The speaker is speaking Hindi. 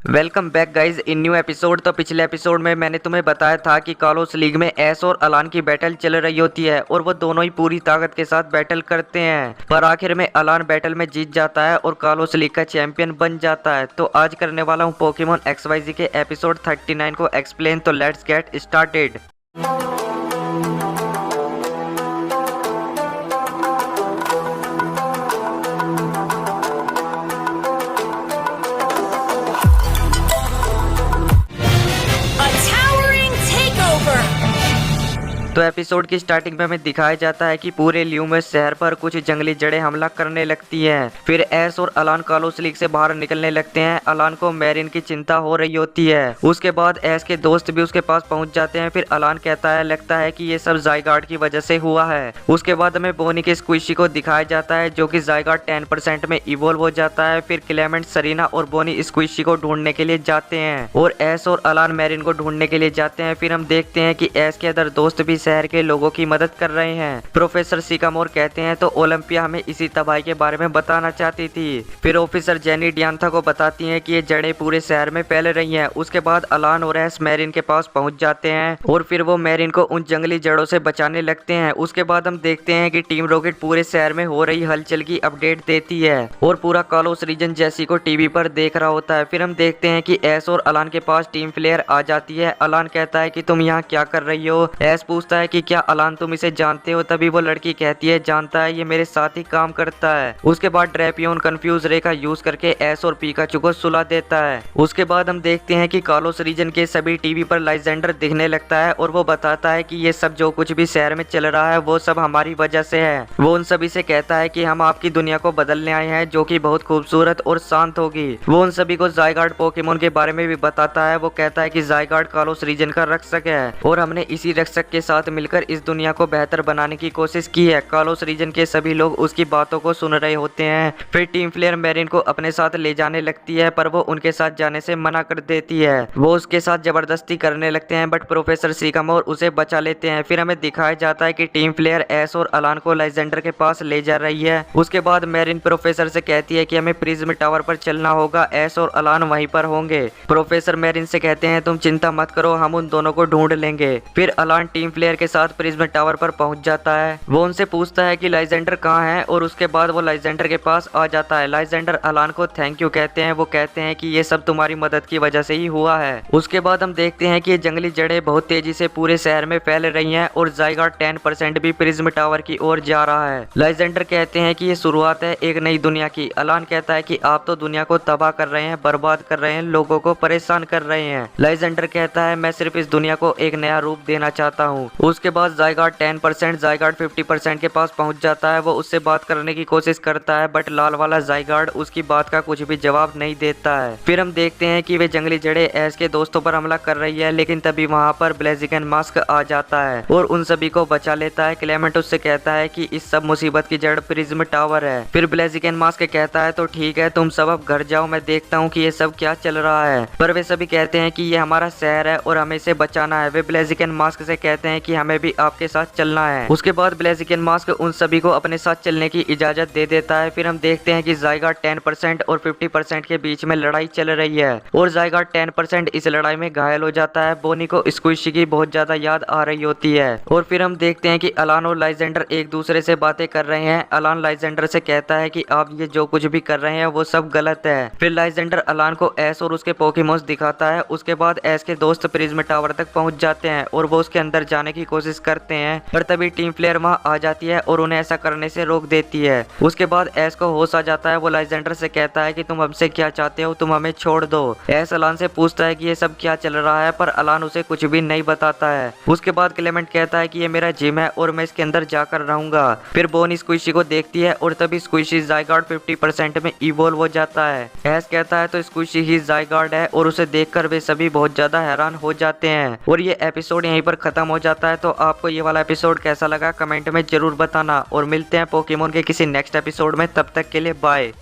Welcome back guys in new episode. तो पिछले एपिसोड में मैंने तुम्हें बताया था कि कालोस लीग में एस और अलान की बैटल चल रही होती है और वो दोनों ही पूरी ताकत के साथ बैटल करते हैं, पर आखिर में अलान बैटल में जीत जाता है और कालोस लीग का चैंपियन बन जाता है। तो आज करने वाला हूँ पोकेमॉन XYZ के एपिसोड 39 को एक्सप्लेन। तो लेट्स गेट स्टार्टेड। तो एपिसोड की स्टार्टिंग में हमें दिखाया जाता है कि पूरे ल्यूमस शहर पर कुछ जंगली जड़ें हमला करने लगती हैं। फिर एस और अलान कालोस लीग से बाहर निकलने लगते हैं। अलान को मैरिन की चिंता हो रही होती है। उसके बाद एस के दोस्त भी उसके पास पहुंच जाते हैं। फिर अलान कहता है लगता है कि ये सब ज़ायगार्ड की वजह से हुआ है। उसके बाद हमें बोनी के स्क्विशी को दिखाया जाता है जो कि ज़ायगार्ड 10% में इवोल्व हो जाता है। फिर क्लेमेंट, सरीना और बोनी स्क्विशी को ढूंढने के लिए जाते हैं और एस और अलान मैरिन को ढूंढने के लिए जाते हैं। फिर हम देखते हैं कि एस के अदर दोस्त भी शहर के लोगों की मदद कर रहे हैं। प्रोफेसर सिकामोर कहते हैं तो ओलंपिया हमें इसी तबाही के बारे में बताना चाहती थी। फिर ऑफिसर जेनी डियांथा को बताती हैं कि ये जड़ें पूरे शहर में फैल रही हैं। उसके बाद अलान और एस मैरिन के पास पहुंच जाते हैं और फिर वो मैरिन को उन जंगली जड़ों से बचाने लगते हैं। उसके बाद हम देखते हैं कि टीम रॉकेट पूरे शहर में हो रही हलचल की अपडेट देती है और पूरा कालोस रीजन जैसी को टीवी पर देख रहा होता है। फिर हम देखते हैं कि एस और अलान के पास टीम प्लेयर आ जाती है। अलान कहता है कि तुम यहाँ क्या कर रही हो। एस पूछता है कि क्या अलान तुम इसे जानते हो। तभी वो लड़की कहती है जानता है, ये मेरे साथ ही काम करता है। उसके बाद ड्रैपियन कंफ्यूज रे का यूज करके एस और पिकाचू को सुला देता है। उसके बाद हम देखते हैं कि कालोस रीजन के सभी टीवी पर लाइजेंडर दिखने लगता है और वो बताता है कि ये सब जो कुछ भी शहर में चल रहा है वो सब हमारी वजह से है। वो उन सभी से कहता है कि हम आपकी दुनिया को बदलने आए हैं जो कि बहुत खूबसूरत और शांत होगी। वो उन सभी को ज़ायगार्ड पोकेमोन के बारे में भी बताता है। वो कहता है कि ज़ायगार्ड कालोस रीजन का रक्षक है और हमने इसी रक्षक के साथ मिलकर इस दुनिया को बेहतर बनाने की कोशिश की है। कालोस रीजन के सभी लोग उसकी बातों को सुन रहे होते हैं। फिर टीम प्लेयर मैरिन को अपने साथ ले जाने लगती है पर वो उनके साथ जाने से मना कर देती है। वो उसके साथ जबरदस्ती करने लगते हैं बट प्रोफेसर सिकामोर उसे बचा लेते हैं। फिर हमें दिखाया जाता है कि टीम प्लेयर एस और अलान को लाइजेंडर के पास ले जा रही है। उसके बाद मैरिन प्रोफेसर से कहती है कि हमें प्रिज्म टावर पर चलना होगा। एस और अलान वहीं पर होंगे। प्रोफेसर मैरिन से कहते हैं तुम चिंता मत करो, हम उन दोनों को ढूंढ लेंगे। फिर अलान टीम प्लेयर के साथ प्रिज्म टावर पर पहुंच जाता है। वो उनसे पूछता है कि लाइजेंडर कहाँ है और उसके बाद वो लाइजेंडर के पास आ जाता है। लाइजेंडर अलान को थैंक यू कहते हैं। वो कहते हैं कि ये सब तुम्हारी मदद की वजह से ही हुआ है। उसके बाद हम देखते हैं कि ये जंगली जड़ें बहुत तेजी से पूरे शहर में फैल रही हैं और ज़ायगार्ड 10% भी प्रिज्म टावर की ओर जा रहा है। लाइजेंडर कहते हैं कि ये शुरुआत है एक नई दुनिया की। अलान कहता है कि आप तो दुनिया को तबाह कर रहे हैं, बर्बाद कर रहे हैं, लोगों को परेशान कर रहे हैं। लाइजेंडर कहता है मैं सिर्फ इस दुनिया को एक नया रूप देना चाहता हूँ। उसके बाद ज़ायगार्ड 10% ज़ायगार्ड 50% के पास पहुंच जाता है। वो उससे बात करने की कोशिश करता है बट लाल वाला ज़ायगार्ड उसकी बात का कुछ भी जवाब नहीं देता है। फिर हम देखते हैं कि वे जंगली जड़ें एस के दोस्तों पर हमला कर रही है लेकिन तभी वहां पर ब्लेजिगन मास्क आ जाता है और उन सभी को बचा लेता है। क्लेमेंट उससे कहता है कि इस सब मुसीबत की जड़ प्रिज्म टावर है। फिर ब्लेजिगन मास्क कहता है तो ठीक है, तुम सब अब घर जाओ, मैं देखता हूँ कि ये सब क्या चल रहा है। पर वे सभी कहते हैं कि ये हमारा शहर है और हमें इसे बचाना है। वे ब्लेजिगन मास्क से कहते हैं कि हमें भी आपके साथ चलना है। उसके बाद ब्लेजिगन मास्क उन सभी को अपने साथ चलने की इजाजत दे देता है। फिर हम देखते हैं कि ज़ायगार्ड 10% और 50% के बीच में लड़ाई चल रही है और ज़ायगार्ड 10% इस लड़ाई में घायल हो जाता है। बोनी को स्क्विशी की बहुत ज्यादा याद आ रही होती है और फिर हम देखते हैं कि अलान और लाइजेंडर एक दूसरे से बातें कर रहे हैं। अलान लाइजेंडर से कहता है कि आप ये जो कुछ भी कर रहे हैं वो सब गलत है। फिर लाइजेंडर अलान को एस और उसके पोकेमॉन्स दिखाता है। उसके बाद एस के दोस्त प्रिज्म टावर तक पहुंच जाते हैं और वो उसके अंदर जाने की कोशिश करते हैं पर तभी टीम प्लेयर वहां आ जाती है और उन्हें ऐसा करने से रोक देती है। उसके बाद एस को होश आ जाता है। वो लाइजेंडर से कहता है कि तुम हमसे क्या चाहते हो, तुम हमें छोड़ दो। एस अलान से पूछता है कि ये सब क्या चल रहा है पर अलान उसे कुछ भी नहीं बताता है। उसके बाद क्लेमेंट कहता है कि ये मेरा जिम है और मैं इसके अंदर जाकर रहूंगा। फिर बोनी स्क्विशी को देखती है और तभी स्क्विशी ज़ायगार्ड 50% में इवोल्व हो जाता है। एस कहता है तो स्क्विशी ही ज़ायगार्ड है और उसे देखकर वे सभी बहुत ज्यादा हैरान हो जाते हैं और ये एपिसोड यहीं पर खत्म हो जाता है। तो आपको ये वाला एपिसोड कैसा लगा कमेंट में जरूर बताना और मिलते हैं पोकेमॉन के किसी नेक्स्ट एपिसोड में। तब तक के लिए बाय।